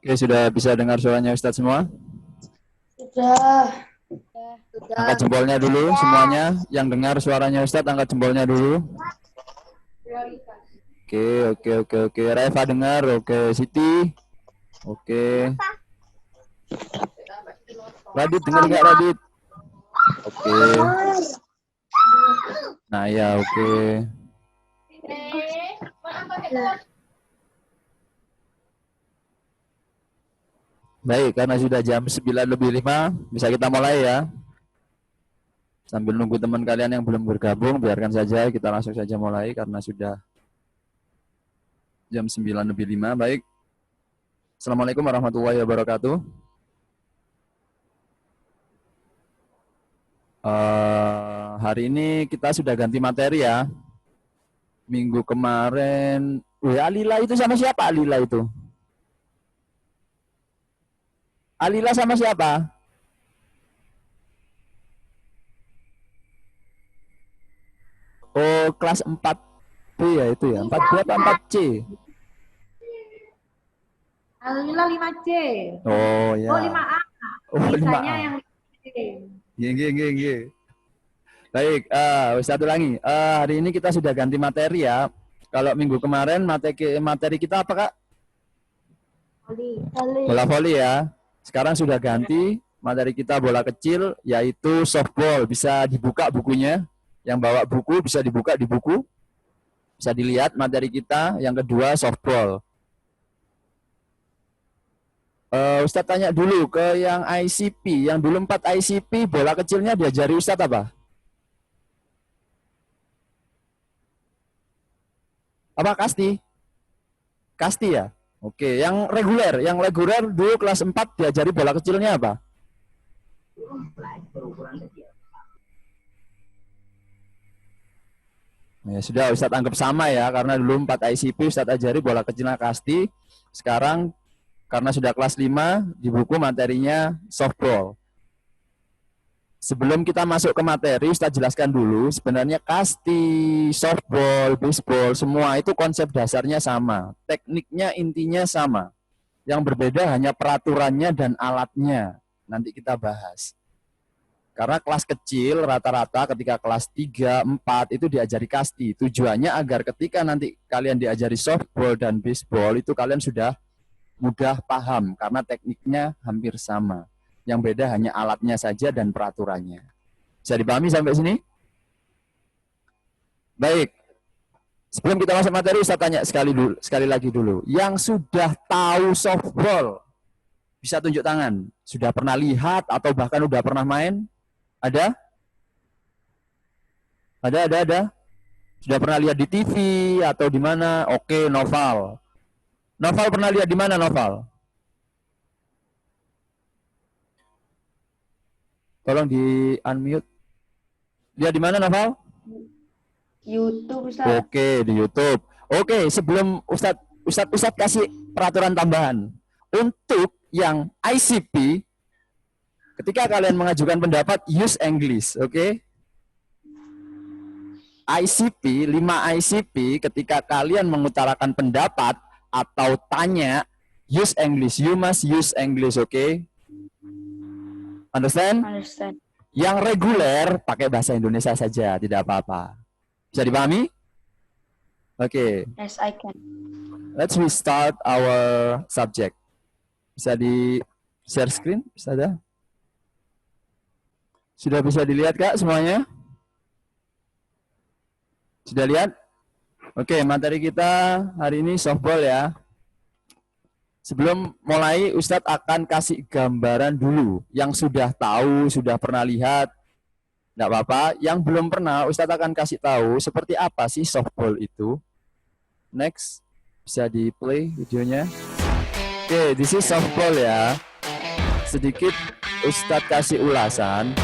Oke, sudah bisa dengar suaranya Ustadz semua? Sudah. Angkat jempolnya dulu semuanya. Yang dengar suaranya Ustadz, angkat jempolnya dulu. Oke. Reva dengar, oke. Siti, oke. Radit dengar nggak Radit? Oke. Nah ya, oke. Baik, karena sudah jam 9:05, bisa kita mulai ya. Sambil nunggu teman kalian yang belum bergabung, biarkan saja kita langsung saja mulai karena sudah jam 9:05. Baik. Assalamualaikum warahmatullahi wabarakatuh. Hari ini kita sudah ganti materi ya. Minggu kemarin, Alila itu sama siapa Alila itu? Alila sama siapa? Oh, kelas 4B ya itu ya. 4B apa 4C? Alila 5C. Oh ya. Oh 5A. Oh 5A. Yang Geng. Baik, satu lagi. Hari ini kita sudah ganti materi ya. Kalau minggu kemarin materi kita apa Kak? Bola voli ya. Sekarang sudah ganti materi kita bola kecil yaitu softball. Bisa dibuka bukunya. Yang bawa buku bisa dibuka di buku. Bisa dilihat materi kita. Yang kedua softball. Ustadz tanya dulu ke yang ICP. Yang dulu 4 ICP bola kecilnya diajari Ustadz apa? Apa kasti? Kasti ya? Oke, yang reguler dulu kelas 4 diajari bola kecilnya apa? Ya sudah Ustadz anggap sama ya, karena dulu 4 ICP Ustadz ajari bola kecilnya kasti. Sekarang karena sudah kelas 5 di buku materinya softball. Sebelum kita masuk ke materi, Ustadz jelaskan dulu, sebenarnya kasti, softball, baseball, semua itu konsep dasarnya sama. Tekniknya intinya sama. Yang berbeda hanya peraturannya dan alatnya. Nanti kita bahas. Karena kelas kecil, rata-rata ketika kelas 3, 4 itu diajari kasti. Tujuannya agar ketika nanti kalian diajari softball dan baseball, itu kalian sudah mudah paham. Karena tekniknya hampir sama. Yang beda hanya alatnya saja dan peraturannya. Bisa dipahami sampai sini? Baik. Sebelum kita masuk materi, saya tanya sekali lagi dulu. Yang sudah tahu softball, bisa tunjuk tangan. Sudah pernah lihat atau bahkan sudah pernah main? Ada? Ada. Sudah pernah lihat di TV atau di mana? Oke, Noval. Noval pernah lihat di mana, Noval? Tolong di unmute. Lihat di mana, Noval? YouTube, Ustaz. Oke, di YouTube. Oke, sebelum Ustadz kasih peraturan tambahan. Untuk yang ICP, ketika kalian mengajukan pendapat, use English, oke? ICP, 5 ICP, ketika kalian mengutarakan pendapat atau tanya, use English. You must use English, oke? Understand? Yang reguler pakai bahasa Indonesia saja, tidak apa-apa. Bisa dipahami? Oke. Yes, I can. Let's restart our subject. Bisa di share screen? Bisa ada? Sudah bisa dilihat Kak semuanya? Sudah lihat? Oke, materi kita hari ini softball ya. Sebelum mulai, Ustadz akan kasih gambaran dulu. Yang sudah tahu, sudah pernah lihat, tidak apa-apa. Yang belum pernah, Ustadz akan kasih tahu seperti apa sih softball itu. Next, bisa di play videonya. Oke, this is softball ya. Sedikit Ustadz kasih ulasan.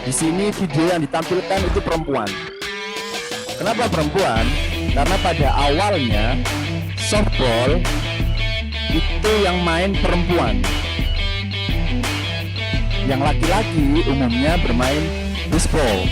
Di sini video yang ditampilkan itu perempuan. Kenapa perempuan? Karena pada awalnya softball itu yang main perempuan. Yang laki-laki umumnya bermain baseball.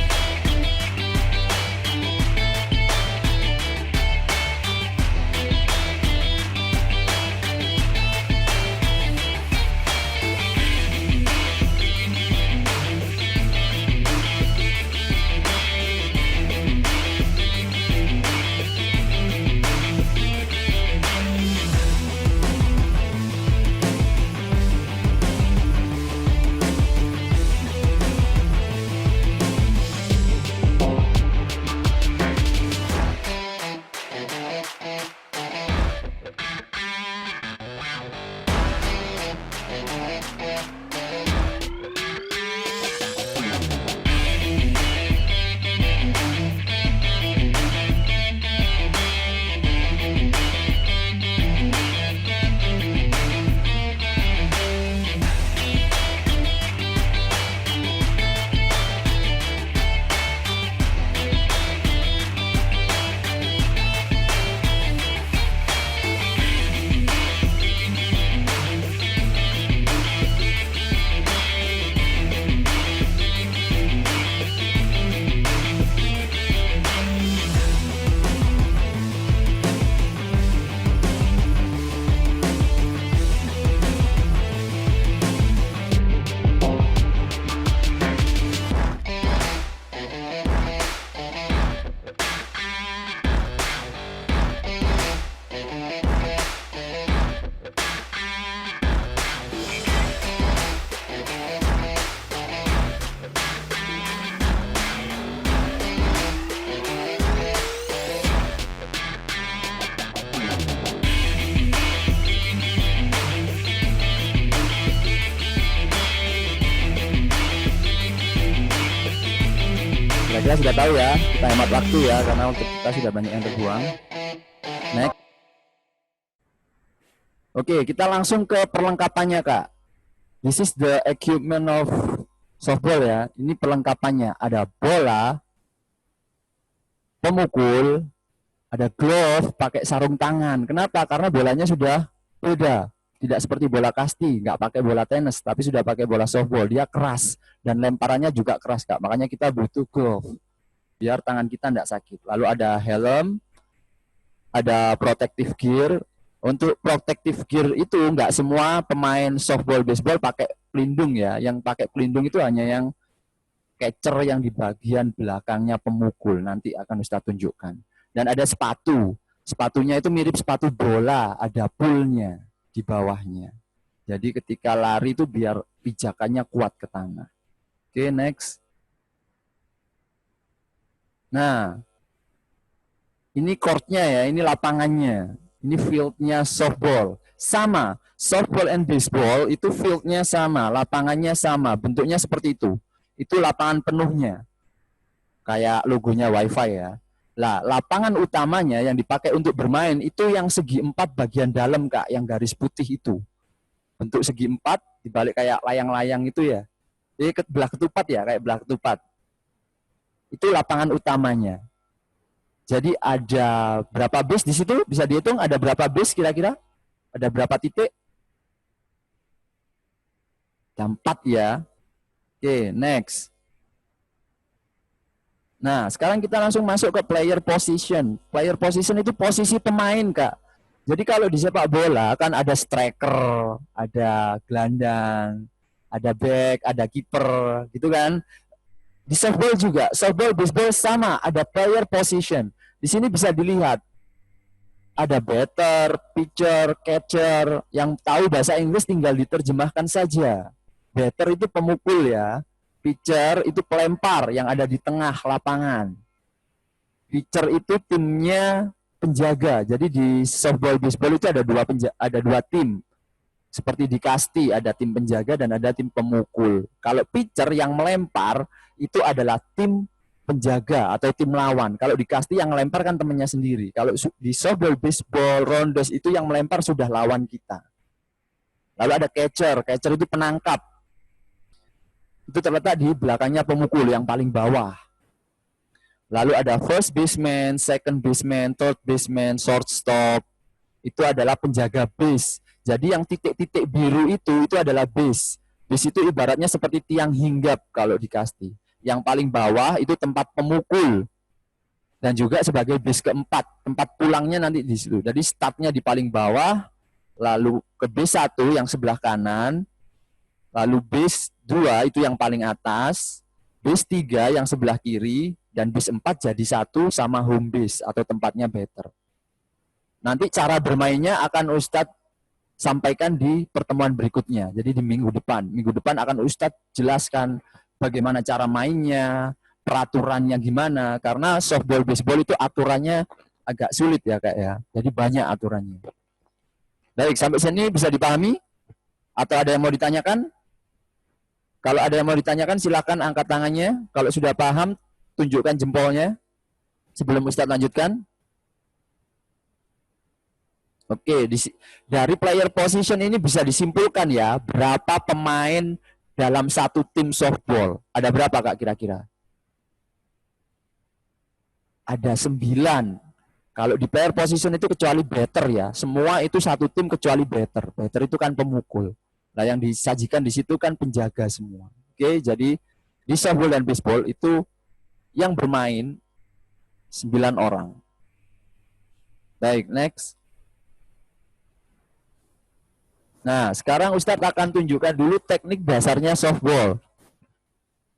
pertanyaannya sudah tahu ya. Kita hemat waktu ya, karena untuk kita sudah banyak yang terbuang. Next. Oke, kita langsung ke perlengkapannya, Kak. This is the equipment of softball ya. Ini perlengkapannya. Ada bola, pemukul, ada glove, pakai sarung tangan. Kenapa? Karena bolanya sudah beda. Tidak seperti bola kasti, nggak pakai bola tenis, tapi sudah pakai bola softball. Dia keras dan lemparannya juga keras, Kak. Makanya kita butuh glove biar tangan kita nggak sakit. Lalu ada helm, ada protective gear. Untuk protective gear itu nggak semua pemain softball, baseball pakai pelindung ya. Yang pakai pelindung itu hanya yang catcher yang di bagian belakangnya pemukul. Nanti akan Ustaz tunjukkan. Dan ada sepatu. Sepatunya itu mirip sepatu bola, ada poolnya di bawahnya. Jadi ketika lari itu biar pijakannya kuat ke tanah. Oke, next. Nah, ini courtnya ya, ini lapangannya. Ini fieldnya softball. Sama, softball and baseball itu fieldnya sama, lapangannya sama, bentuknya seperti itu. Itu lapangan penuhnya. Kayak logonya WiFi ya. Lah, lapangan utamanya yang dipakai untuk bermain itu yang segi 4 bagian dalam, Kak, yang garis putih itu. Bentuk segi 4 dibalik kayak layang-layang itu ya. Jadi belah ketupat ya, kayak belah ketupat. Itu lapangan utamanya. Jadi ada berapa base di situ? Bisa dihitung ada berapa base kira-kira? Ada berapa titik? Ada 4 ya. Oke, next. Nah, sekarang kita langsung masuk ke player position. Player position itu posisi pemain, Kak. Jadi kalau di sepak bola kan ada striker, ada gelandang, ada back, ada kiper, gitu kan. Di softball juga, softball, baseball sama, ada player position. Di sini bisa dilihat, ada batter, pitcher, catcher, yang tahu bahasa Inggris tinggal diterjemahkan saja. Batter itu pemukul ya, pitcher itu pelempar yang ada di tengah lapangan. Pitcher itu timnya penjaga, jadi di softball, baseball itu ada dua tim. Seperti di kasti, ada tim penjaga dan ada tim pemukul. Kalau pitcher yang melempar, itu adalah tim penjaga atau tim lawan. Kalau di kasti yang melempar kan temannya sendiri. Kalau di softball, baseball, rondes itu yang melempar sudah lawan kita. Lalu ada catcher. Catcher itu penangkap. Itu terletak di belakangnya pemukul yang paling bawah. Lalu ada first baseman, second baseman, third baseman, shortstop. Itu adalah penjaga base. Jadi yang titik-titik biru itu adalah base. Base itu ibaratnya seperti tiang hinggap kalau di kasti. Yang paling bawah itu tempat pemukul. Dan juga sebagai base keempat. Tempat pulangnya nanti di situ. Jadi startnya di paling bawah, lalu ke base 1 yang sebelah kanan, lalu base 2 itu yang paling atas, base 3 yang sebelah kiri, dan base 4 jadi 1 sama home base atau tempatnya batter. Nanti cara bermainnya akan Ustadz sampaikan di pertemuan berikutnya. Jadi di minggu depan. Minggu depan akan Ustadz jelaskan bagaimana cara mainnya, peraturannya gimana. Karena softball, baseball itu aturannya agak sulit ya, Kak ya. Jadi banyak aturannya. Baik, sampai sini bisa dipahami? Atau ada yang mau ditanyakan? Kalau ada yang mau ditanyakan silakan angkat tangannya. Kalau sudah paham, tunjukkan jempolnya. Sebelum Ustadz lanjutkan. Oke, dari player position ini bisa disimpulkan ya, berapa pemain dalam satu tim softball. Ada berapa, Kak, kira-kira? Ada 9. Kalau di player position itu kecuali batter ya, semua itu satu tim kecuali batter. Batter itu kan pemukul. Nah, yang disajikan di situ kan penjaga semua. Oke, jadi di softball dan baseball itu yang bermain 9 orang. Baik, next. Nah, sekarang Ustadz akan tunjukkan dulu teknik dasarnya softball.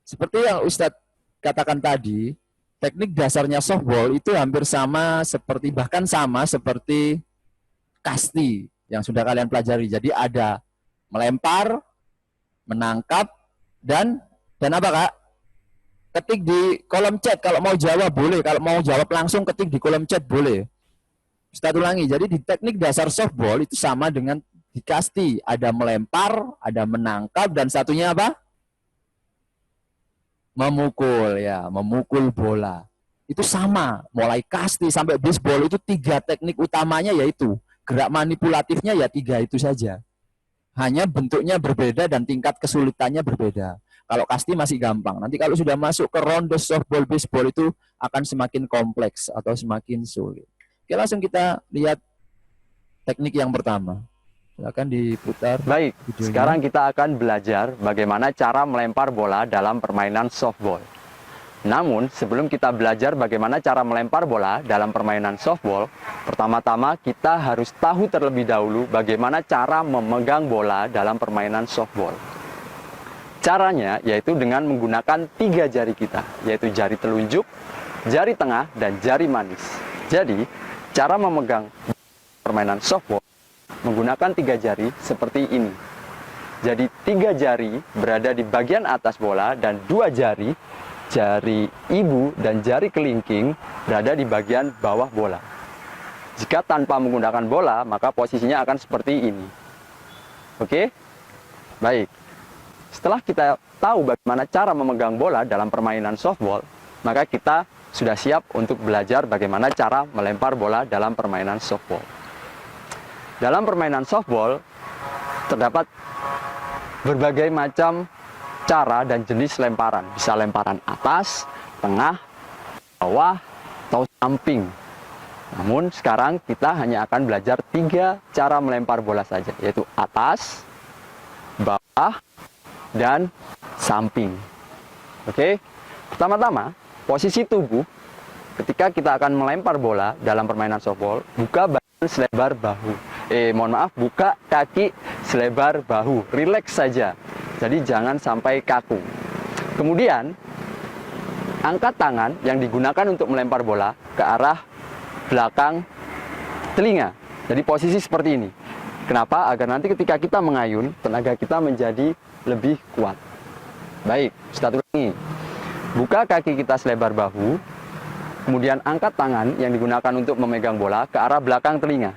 Seperti yang Ustadz katakan tadi, teknik dasarnya softball itu hampir sama seperti, bahkan sama seperti kasti yang sudah kalian pelajari. Jadi ada melempar, menangkap, dan apa, Kak? Ketik di kolom chat, kalau mau jawab boleh, kalau mau jawab langsung ketik di kolom chat boleh. Ustadz ulangi, jadi di teknik dasar softball itu sama dengan di kasti, ada melempar, ada menangkap, dan satunya apa? Memukul ya, memukul bola. Itu sama, mulai kasti sampai bisbol itu 3 teknik utamanya yaitu gerak manipulatifnya ya 3 itu saja. Hanya bentuknya berbeda dan tingkat kesulitannya berbeda. Kalau kasti masih gampang. Nanti kalau sudah masuk ke ronde softball, baseball itu akan semakin kompleks atau semakin sulit. Oke, langsung kita lihat teknik yang pertama. Silakan diputar. Baik, videonya. sekarang kita akan belajar bagaimana cara melempar bola dalam permainan softball. Namun, sebelum kita belajar bagaimana cara melempar bola dalam permainan softball, pertama-tama kita harus tahu terlebih dahulu bagaimana cara memegang bola dalam permainan softball. Caranya yaitu dengan menggunakan 3 jari kita, yaitu jari telunjuk, jari tengah, dan jari manis. Jadi, cara memegang permainan softball menggunakan 3 jari seperti ini. Jadi 3 jari berada di bagian atas bola dan 2 jari, jari ibu dan jari kelingking berada di bagian bawah bola. Jika tanpa menggunakan bola, maka posisinya akan seperti ini. Oke? Baik. Setelah kita tahu bagaimana cara memegang bola dalam permainan softball, maka kita sudah siap untuk belajar bagaimana cara melempar bola dalam permainan softball. Dalam permainan softball, terdapat berbagai macam cara dan jenis lemparan. Bisa lemparan atas, tengah, bawah, atau samping. Namun sekarang kita hanya akan belajar 3 cara melempar bola saja, yaitu atas, bawah, dan samping. Oke, pertama-tama, posisi tubuh ketika kita akan melempar bola dalam permainan softball, buka badan selebar bahu. Buka kaki selebar bahu, rileks saja. Jadi jangan sampai kaku. Kemudian, angkat tangan yang digunakan untuk melempar bola ke arah belakang telinga. Jadi posisi seperti ini. Kenapa? Agar nanti ketika kita mengayun, tenaga kita menjadi lebih kuat. Baik, Ustaz ulangi. Buka kaki kita selebar bahu, kemudian angkat tangan yang digunakan untuk memegang bola ke arah belakang telinga.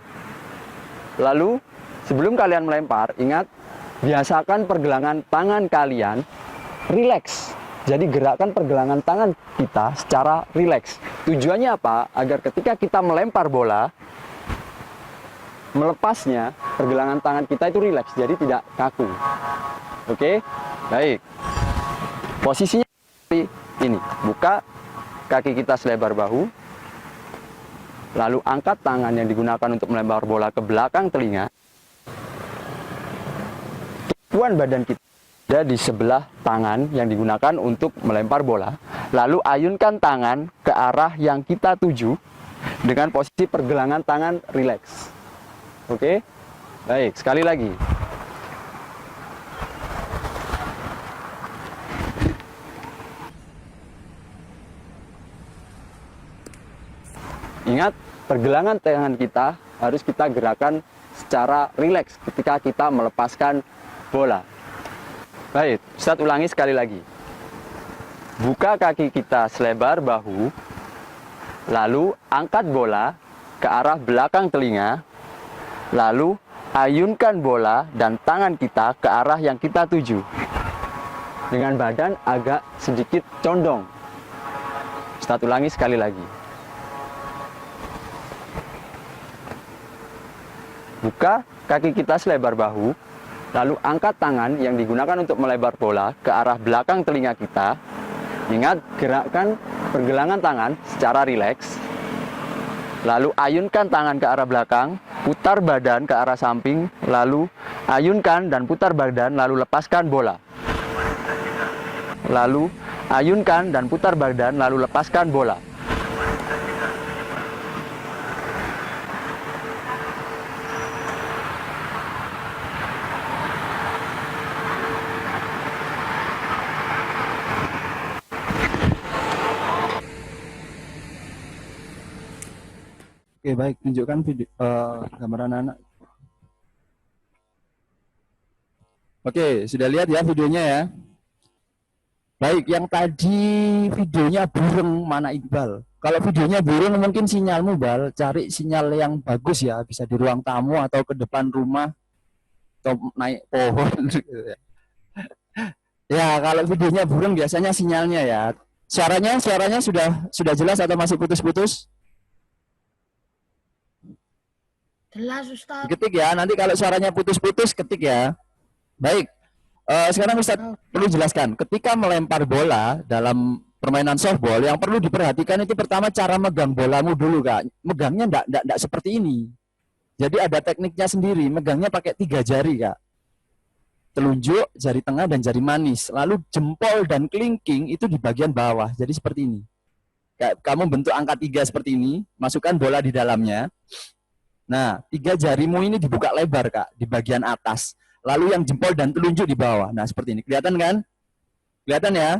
Lalu, sebelum kalian melempar, ingat, biasakan pergelangan tangan kalian rileks. Jadi gerakan pergelangan tangan kita secara rileks. Tujuannya apa? Agar ketika kita melempar bola, melepasnya, pergelangan tangan kita itu rileks, jadi tidak kaku. Oke? Baik. Posisinya seperti ini. Buka kaki kita selebar bahu. Lalu angkat tangan yang digunakan untuk melempar bola ke belakang telinga. Tumpuan badan kita ada di sebelah tangan yang digunakan untuk melempar bola. Lalu ayunkan tangan ke arah yang kita tuju dengan posisi pergelangan tangan rileks. Oke? Baik, sekali lagi. Ingat, pergelangan tangan kita harus kita gerakan secara rileks ketika kita melepaskan bola. Baik, Ustaz ulangi sekali lagi. Buka kaki kita selebar bahu, lalu angkat bola ke arah belakang telinga, lalu ayunkan bola dan tangan kita ke arah yang kita tuju. Dengan badan agak sedikit condong. Ustaz ulangi sekali lagi. Buka kaki kita selebar bahu, lalu angkat tangan yang digunakan untuk melebar bola ke arah belakang telinga kita. Ingat, gerakkan pergelangan tangan secara rileks. Lalu ayunkan tangan ke arah belakang, putar badan ke arah samping, lalu ayunkan dan putar badan, lalu lepaskan bola. Lalu ayunkan dan putar badan, lalu lepaskan bola. Oke, baik, tunjukkan video gambaran anak. Oke, sudah lihat ya videonya ya. Baik, yang tadi videonya burung mana Iqbal? Kalau videonya burung mungkin sinyalmu Bal, cari sinyal yang bagus ya, bisa di ruang tamu atau ke depan rumah atau naik pohon. Ya, kalau videonya burung biasanya sinyalnya ya. Suaranya sudah jelas atau masih putus-putus? Jelas, Ustaz. Ketik ya. Nanti kalau suaranya putus-putus ketik ya. Baik. Sekarang Ustadz perlu jelaskan. Ketika melempar bola dalam permainan softball, yang perlu diperhatikan itu pertama cara megang bolamu dulu, Kak. Megangnya enggak seperti ini. Jadi ada tekniknya sendiri. Megangnya pakai 3 jari, Kak. Telunjuk, jari tengah, dan jari manis. Lalu jempol dan kelingking itu di bagian bawah. Jadi seperti ini. Kamu bentuk angka 3 seperti ini, masukkan bola di dalamnya. Nah, 3 jarimu ini dibuka lebar, Kak, di bagian atas. Lalu yang jempol dan telunjuk di bawah. Nah, seperti ini. Kelihatan kan? Kelihatan ya?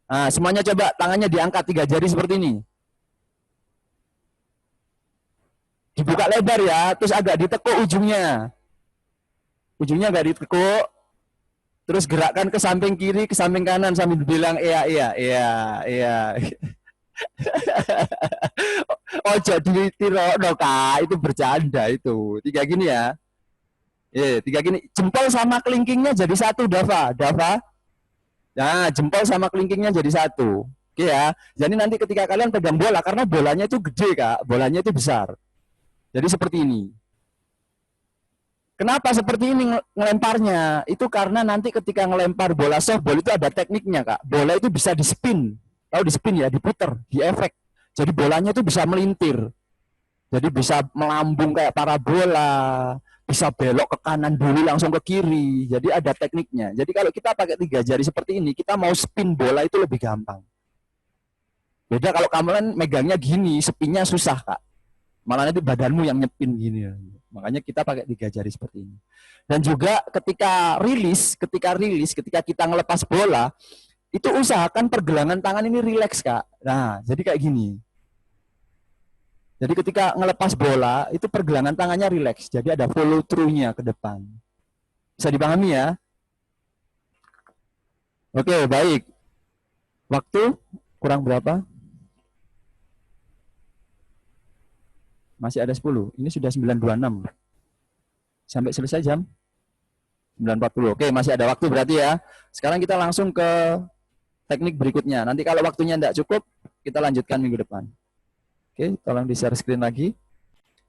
Nah, semuanya coba tangannya diangkat 3 jari seperti ini. Dibuka lebar ya, terus agak ditekuk ujungnya. Ujungnya agak ditekuk. Terus gerakkan ke samping kiri, ke samping kanan sambil bilang iya, iya, iya, iya. Oh, jadi tirokno, Kak, itu bercanda itu. 3 gini ya. 3 gini. Jempol sama kelingkingnya jadi satu, Dava. Dava. Nah, jempol sama kelingkingnya jadi satu. Oke ya. Jadi nanti ketika kalian pegang bola, karena bolanya itu gede, Kak. Bolanya itu besar. Jadi seperti ini. Kenapa seperti ini ngelemparnya? Itu karena nanti ketika ngelempar bola softball itu ada tekniknya, Kak. Bola itu bisa di-spin. Tahu di-spin ya, diputer, diefek. Jadi bolanya itu bisa melintir. Jadi bisa melambung kayak parabola, bisa belok ke kanan dulu langsung ke kiri. Jadi ada tekniknya. Jadi kalau kita pakai 3 jari seperti ini, kita mau spin bola itu lebih gampang. Beda kalau kamu kan megangnya gini, spinnya susah, Kak. Malah nanti badanmu yang nyepin gini. Makanya kita pakai 3 jari seperti ini. Dan juga ketika ketika kita ngelepas bola, itu usahakan pergelangan tangan ini rileks, Kak. Nah, jadi kayak gini. Jadi ketika ngelepas bola, itu pergelangan tangannya rileks. Jadi ada follow through-nya ke depan. Bisa dipahami ya? Oke, baik. Waktu kurang berapa? Masih ada 10. Ini sudah 9.26. Sampai selesai jam 9.40. Oke, masih ada waktu berarti ya. Sekarang kita langsung ke teknik berikutnya. Nanti kalau waktunya tidak cukup, kita lanjutkan minggu depan. Oke, tolong di share screen lagi.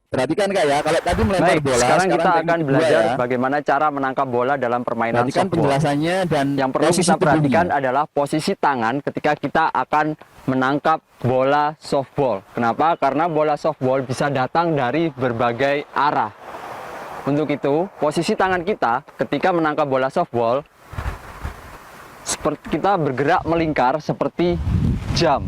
Perhatikan, Kak ya, kalau tadi melempar bola, sekarang kita akan belajar ya. bagaimana cara menangkap bola dalam permainan Perhatikan softball. penjelasannya dan yang perlu posisi kita perhatikan tubuhnya. adalah posisi tangan ketika kita akan menangkap bola softball. Kenapa? Karena bola softball bisa datang dari berbagai arah. Untuk itu, posisi tangan kita ketika menangkap bola softball, seperti kita bergerak melingkar seperti jam.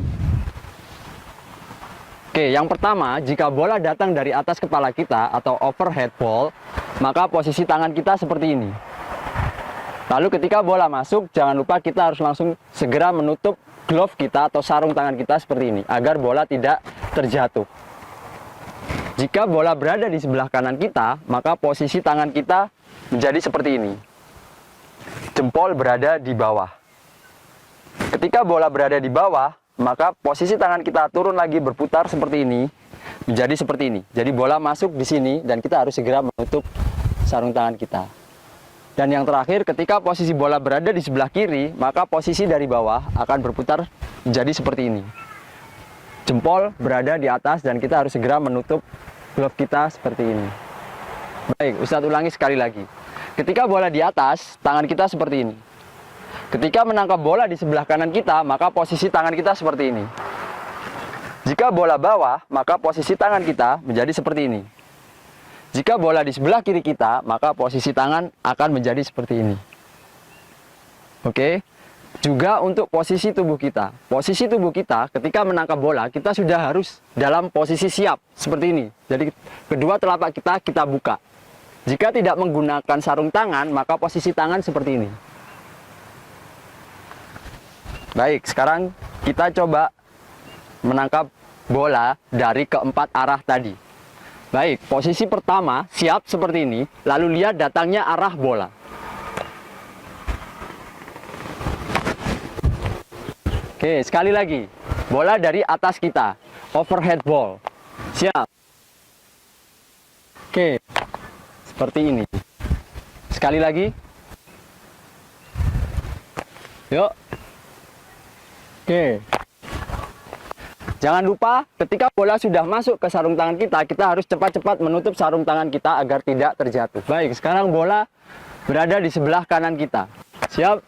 Oke, yang pertama, jika bola datang dari atas kepala kita atau overhead ball, maka posisi tangan kita seperti ini. Lalu ketika bola masuk, jangan lupa kita harus langsung segera menutup glove kita atau sarung tangan kita seperti ini, agar bola tidak terjatuh. Jika bola berada di sebelah kanan kita, maka posisi tangan kita menjadi seperti ini. Jempol berada di bawah. Ketika bola berada di bawah, maka posisi tangan kita turun lagi berputar seperti ini, menjadi seperti ini. Jadi bola masuk di sini dan kita harus segera menutup sarung tangan kita. Dan yang terakhir, ketika posisi bola berada di sebelah kiri, maka posisi dari bawah akan berputar menjadi seperti ini. Jempol berada di atas dan kita harus segera menutup glove kita seperti ini. Baik, Ustadz ulangi sekali lagi. Ketika bola di atas, tangan kita seperti ini. Ketika menangkap bola di sebelah kanan kita, maka posisi tangan kita seperti ini. Jika bola bawah, maka posisi tangan kita menjadi seperti ini. Jika bola di sebelah kiri kita, maka posisi tangan akan menjadi seperti ini. Oke. Juga untuk posisi tubuh kita. Posisi tubuh kita ketika menangkap bola, kita sudah harus dalam posisi siap seperti ini. Jadi kedua telapak kita buka. Jika tidak menggunakan sarung tangan, maka posisi tangan seperti ini. Baik, sekarang kita coba menangkap bola dari keempat arah tadi. Baik, posisi pertama siap seperti ini, lalu lihat datangnya arah bola. Oke, sekali lagi. Bola dari atas kita, overhead ball. Siap. Oke, seperti ini. Sekali lagi. Yuk. Oke. Jangan lupa ketika bola sudah masuk ke sarung tangan kita, kita harus cepat-cepat menutup sarung tangan kita agar tidak terjatuh. Baik, sekarang bola berada di sebelah kanan kita. Siap?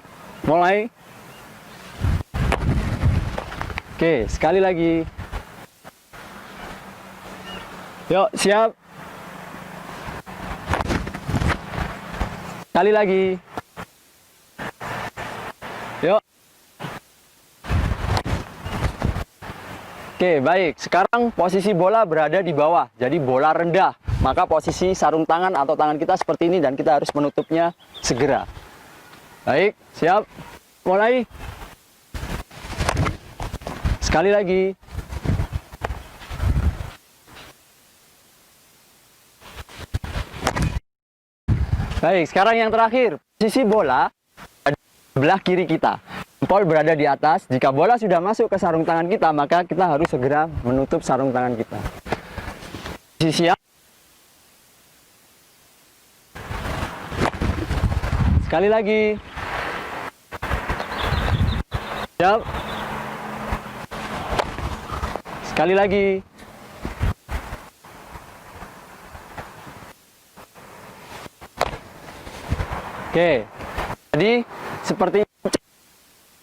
Mulai. Oke, sekali lagi. Yuk, siap. Sekali lagi. Yuk. Oke, baik. Sekarang posisi bola berada di bawah, jadi bola rendah. Maka posisi sarung tangan atau tangan kita seperti ini dan kita harus menutupnya segera. Baik, siap. Mulai. Sekali lagi. Baik, sekarang yang terakhir. Posisi bola ada di sebelah kiri kita. Jempol berada di atas. Jika bola sudah masuk ke sarung tangan kita, maka kita harus segera menutup sarung tangan kita. Siap. Sekali lagi. Siap. Sekali lagi. Oke. Jadi seperti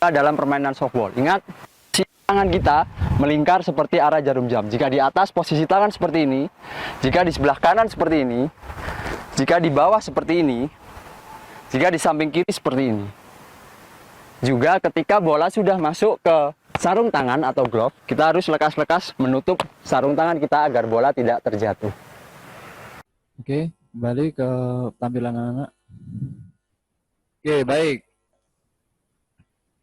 dalam permainan softball. Ingat, tangan kita melingkar seperti arah jarum jam. Jika di atas posisi tangan seperti ini, jika di sebelah kanan seperti ini, jika di bawah seperti ini, jika di samping kiri seperti ini. Juga ketika bola sudah masuk ke sarung tangan atau glove, kita harus lekas-lekas menutup sarung tangan kita agar bola tidak terjatuh. Oke, kembali ke tampilan anak-anak. Oke, baik.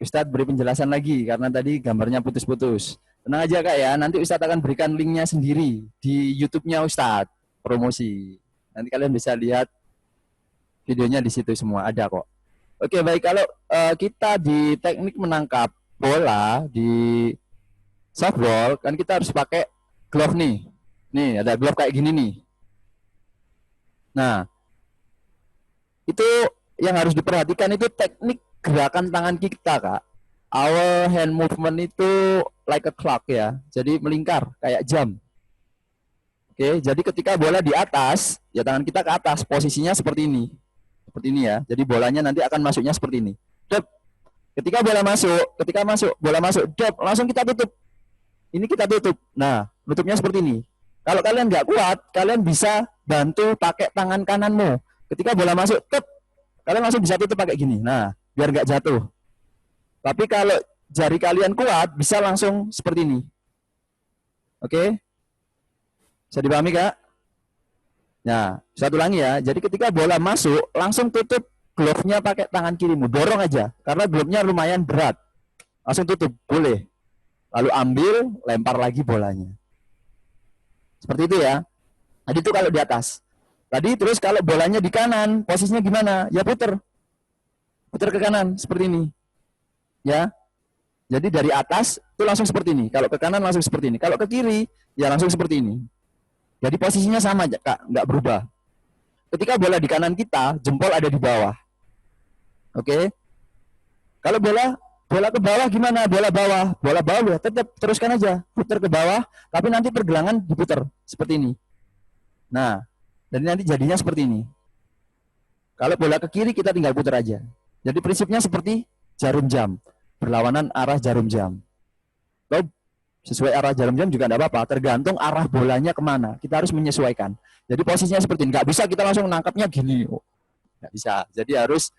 Ustadz beri penjelasan lagi karena tadi gambarnya putus-putus. Tenang aja Kak ya, nanti Ustadz akan berikan linknya sendiri di YouTube-nya Ustadz, promosi. Nanti kalian bisa lihat videonya di situ semua, ada kok. Oke, baik. Kalau kita di teknik menangkap bola di softball, kan kita harus pakai glove nih. Nih, ada glove kayak gini nih. Nah, itu yang harus diperhatikan itu teknik gerakan tangan kita, Kak. Our hand movement itu like a clock ya. Jadi melingkar kayak jam. Oke, jadi ketika bola di atas, ya tangan kita ke atas, posisinya seperti ini. Seperti ini ya. Jadi bolanya nanti akan masuknya seperti ini. Dep. Ketika bola masuk, bola masuk, dep, langsung kita tutup. Ini kita tutup. Nah, tutupnya seperti ini. Kalau kalian nggak kuat, kalian bisa bantu pakai tangan kananmu. Ketika bola masuk, dep, kalian langsung bisa tutup pakai gini. Nah, biar nggak jatuh. Tapi kalau jari kalian kuat, bisa langsung seperti ini. Oke? Bisa dipahami, Kak? Nah, satu lagi ya. Jadi ketika bola masuk, langsung tutup glove-nya pakai tangan kirimu. Dorong aja, karena glove-nya lumayan berat. Langsung tutup, boleh. Lalu ambil, lempar lagi bolanya. Seperti itu ya. Tadi itu kalau di atas. Tadi terus kalau bolanya di kanan, posisinya gimana? Ya puter. Putar ke kanan seperti ini, ya. Jadi dari atas itu langsung seperti ini. Kalau ke kanan langsung seperti ini. Kalau ke kiri ya langsung seperti ini. Jadi posisinya sama aja, Kak, nggak berubah. Ketika bola di kanan kita, jempol ada di bawah. Oke. Kalau bola ke bawah gimana? Bola bawah ya tetap teruskan aja, putar ke bawah. Tapi nanti pergelangan diputar seperti ini. Nah, dan nanti jadinya seperti ini. Kalau bola ke kiri kita tinggal putar aja. Jadi prinsipnya seperti jarum jam, berlawanan arah jarum jam. Kalau sesuai arah jarum jam juga tidak apa-apa, tergantung arah bolanya kemana. Kita harus menyesuaikan. Jadi posisinya seperti ini, nggak bisa kita langsung nangkapnya gini, nggak bisa. Jadi harus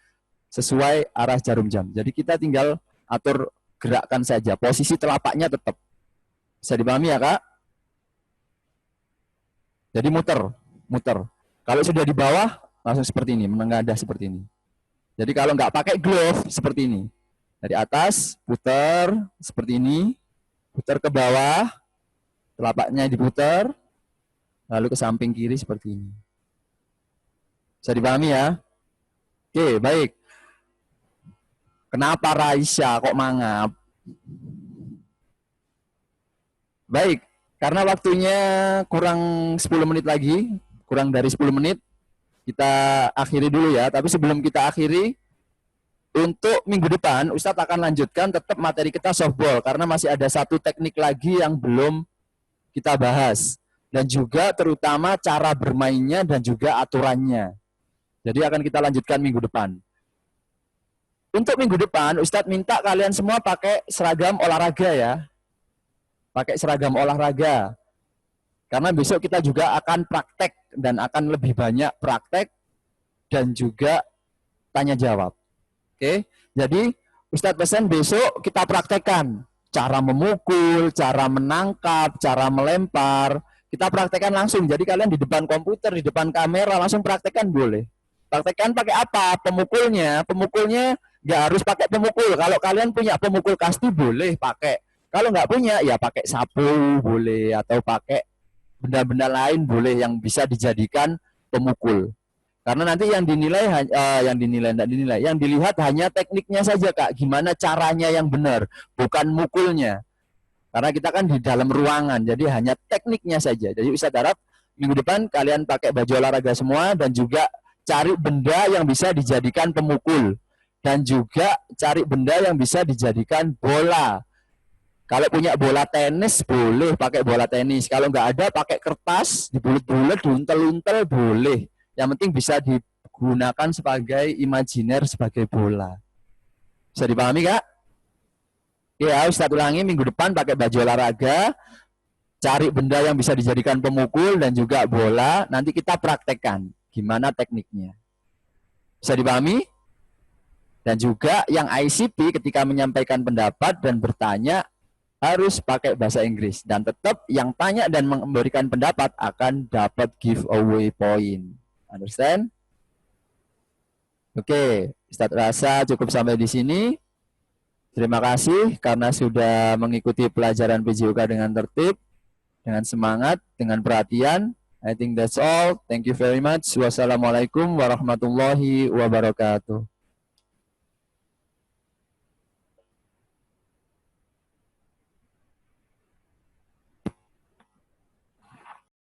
sesuai arah jarum jam. Jadi kita tinggal atur gerakan saja, posisi telapaknya tetap. Bisa dipahami ya, Kak? Jadi muter. Kalau sudah di bawah, langsung seperti ini, menengadah seperti ini. Jadi kalau nggak pakai glove seperti ini, dari atas putar seperti ini, putar ke bawah, telapaknya diputar, lalu ke samping kiri seperti ini. Bisa dipahami ya? Oke, baik. Kenapa Raisya kok mangap? Baik, karena waktunya kurang 10 menit lagi, kurang dari 10 menit. Kita akhiri dulu ya, tapi sebelum kita akhiri, untuk minggu depan Ustadz akan lanjutkan tetap materi kita softball karena masih ada satu teknik lagi yang belum kita bahas dan juga terutama cara bermainnya dan juga aturannya. Jadi akan kita lanjutkan minggu depan. Untuk minggu depan Ustadz minta kalian semua pakai seragam olahraga ya. Pakai seragam olahraga. Karena besok kita juga akan praktek dan akan lebih banyak praktek dan juga tanya jawab. Oke, jadi Ustadz pesan besok kita praktekkan cara memukul, cara menangkap, cara melempar. Kita praktekkan langsung. Jadi kalian di depan komputer, di depan kamera langsung praktekkan boleh. Praktekkan pakai apa? Pemukulnya nggak harus pakai pemukul. Kalau kalian punya pemukul kasti boleh pakai. Kalau nggak punya ya pakai sapu boleh atau pakai benda-benda lain boleh yang bisa dijadikan pemukul. Karena nanti yang dilihat hanya tekniknya saja Kak, gimana caranya yang benar, bukan mukulnya. Karena kita kan di dalam ruangan, jadi hanya tekniknya saja. Jadi Ustadz harap minggu depan kalian pakai baju olahraga semua dan juga cari benda yang bisa dijadikan pemukul dan juga cari benda yang bisa dijadikan bola. Kalau punya bola tenis boleh pakai bola tenis. Kalau nggak ada pakai kertas, dibulet-bulet, diuntel-untel boleh. Yang penting bisa digunakan sebagai imajiner, sebagai bola. Bisa dipahami, Kak? Ya, Ustadz ulangi minggu depan pakai baju olahraga, cari benda yang bisa dijadikan pemukul dan juga bola. Nanti kita praktekkan gimana tekniknya. Bisa dipahami? Dan juga yang ICP ketika menyampaikan pendapat dan bertanya harus pakai bahasa Inggris. Dan tetap yang tanya dan memberikan pendapat akan dapat giveaway point. Understand? Oke, Ustadz rasa cukup sampai di sini. Terima kasih karena sudah mengikuti pelajaran PJOK dengan tertib, dengan semangat, dengan perhatian. I think that's all. Thank you very much. Wassalamualaikum warahmatullahi wabarakatuh.